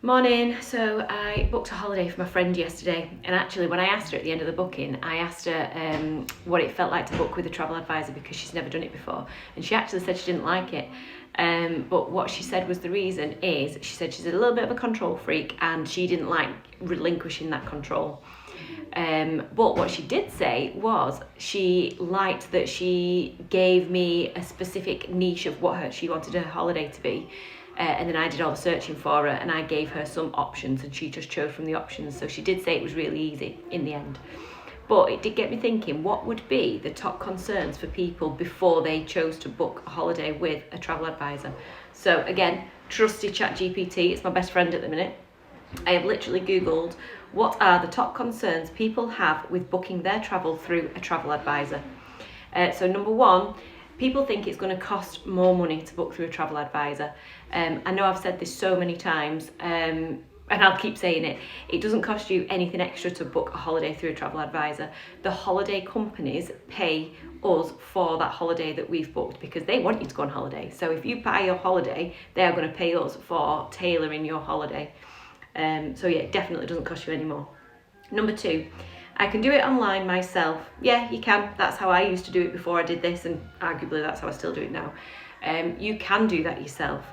Morning. So I booked a holiday for my friend yesterday, and actually when I asked her at the end of the booking, I asked her what it felt like to book with a travel advisor because she's never done it before, and she actually said she didn't like it. But what she said was the reason is she said she's a little bit of a control freak and she didn't like relinquishing that control. But what she did say was she liked that she gave me a specific niche of what she wanted her holiday to be. And then I did all the searching for her and I gave her some options and she just chose from the options. So she did say it was really easy in the end. But it did get me thinking, what would be the top concerns for people before they chose to book a holiday with a travel advisor? So again, trusty ChatGPT, it's my best friend at the minute. I have literally Googled what are the top concerns people have with booking their travel through a travel advisor. So number one, people think it's going to cost more money to book through a travel advisor. I know I've said this so many times, and I'll keep saying it. It doesn't cost you anything extra to book a holiday through a travel advisor. The holiday companies pay us for that holiday that we've booked because they want you to go on holiday. So if you buy your holiday, they are going to pay us for tailoring your holiday. So yeah, it definitely doesn't cost you any more. Number two, I can do it online myself. Yeah, you can. That's how I used to do it before I did this, and arguably that's how I still do it now. You can do that yourself.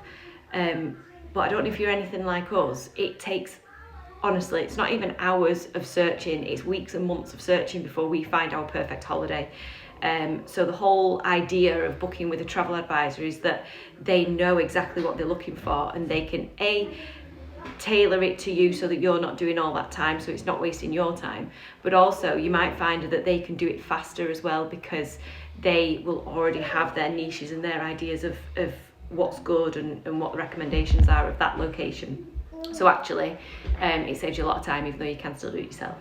But I don't know if you're anything like us. It takes, honestly, it's not even hours of searching, it's weeks and months of searching before we find our perfect holiday. So the whole idea of booking with a travel advisor is that they know exactly what they're looking for and they can tailor it to you so that you're not doing all that time, so it's not wasting your time. But also you might find that they can do it faster as well because they will already have their niches and their ideas of what's good and what the recommendations are of that location. So actually it saves you a lot of time even though you can still do it yourself.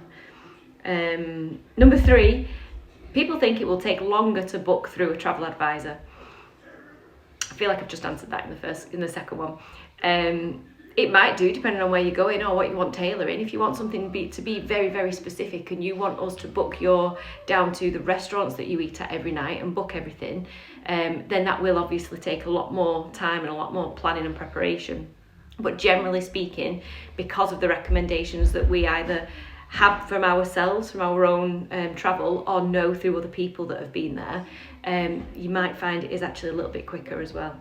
Number three, people think it will take longer to book through a travel advisor. I feel like I've just answered that in the second one. It might do, depending on where you're going or what you want tailoring. If you want something to be very, very specific and you want us to book your down to the restaurants that you eat at every night and book everything, then that will obviously take a lot more time and a lot more planning and preparation. But generally speaking, because of the recommendations that we either have from ourselves, from our own travel, or know through other people that have been there, you might find it is actually a little bit quicker as well.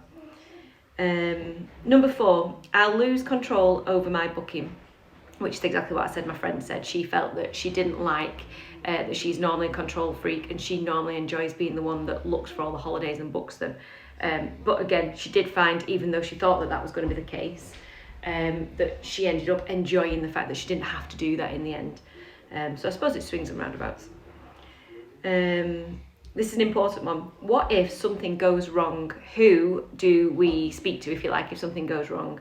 Number four, I'll lose control over my booking, which is exactly what I said my friend said. She felt that she didn't like that she's normally a control freak and she normally enjoys being the one that looks for all the holidays and books them. But again, she did find, even though she thought that was going to be the case, that she ended up enjoying the fact that she didn't have to do that in the end. So I suppose it swings and roundabouts. This is an important one. What if something goes wrong? Who do we speak to, if you like, if something goes wrong?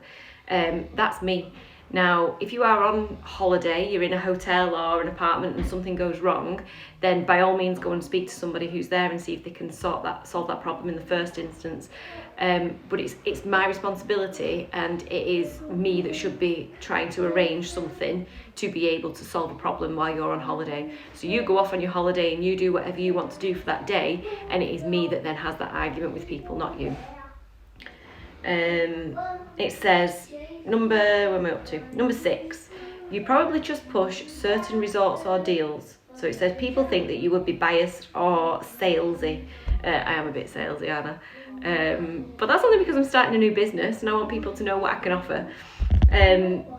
That's me. Now, if you are on holiday, you're in a hotel or an apartment and something goes wrong, then by all means go and speak to somebody who's there and see if they can solve that problem in the first instance. But it's my responsibility and it is me that should be trying to arrange something to be able to solve a problem while you're on holiday. So you go off on your holiday and you do whatever you want to do for that day, and it is me that then has that argument with people, not you. It says, number 6, you probably just push certain resorts or deals. So it says people think that you would be biased or salesy. I am a bit salesy, aren't I? But that's only because I'm starting a new business and I want people to know what I can offer.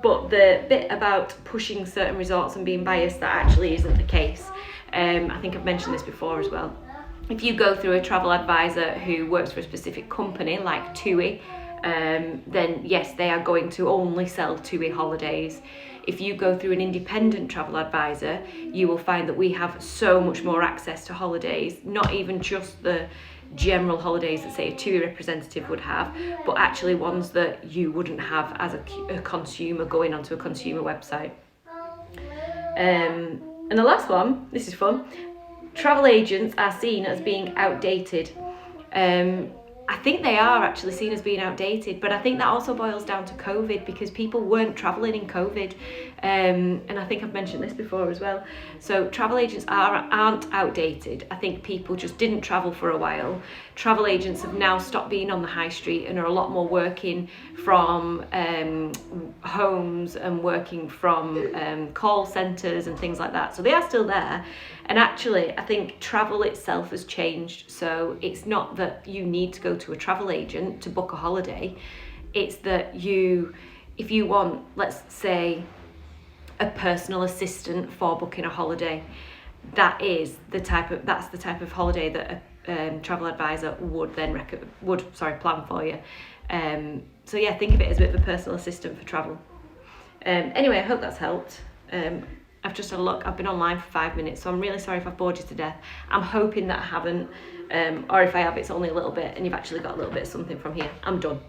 But the bit about pushing certain resorts and being biased, that actually isn't the case. I think I've mentioned this before as well. If you go through a travel advisor who works for a specific company like TUI, then yes, they are going to only sell TUI holidays. If you go through an independent travel advisor, you will find that we have so much more access to holidays, not even just the general holidays that say a TUI representative would have, but actually ones that you wouldn't have as a consumer going onto a consumer website. And the last one, this is fun. Travel agents are seen as being outdated. I think they are actually seen as being outdated, but I think that also boils down to COVID, because people weren't travelling in COVID. And I think I've mentioned this before as well. So travel agents aren't outdated. I think people just didn't travel for a while. Travel agents have now stopped being on the high street and are a lot more working from homes and working from call centres and things like that. So they are still there. And actually, I think travel itself has changed. So it's not that you need to go to a travel agent to book a holiday. It's that if you want, let's say, a personal assistant for booking a holiday, that's the type of holiday that a travel advisor would then plan for you. So yeah, think of it as a bit of a personal assistant for travel. Anyway, I hope that's helped. I've just had a look. I've been online for 5 minutes, so I'm really sorry if I've bored you to death. I'm hoping that I haven't, or if I have, it's only a little bit and you've actually got a little bit of something from here. I'm done.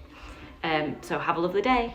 So have a lovely day.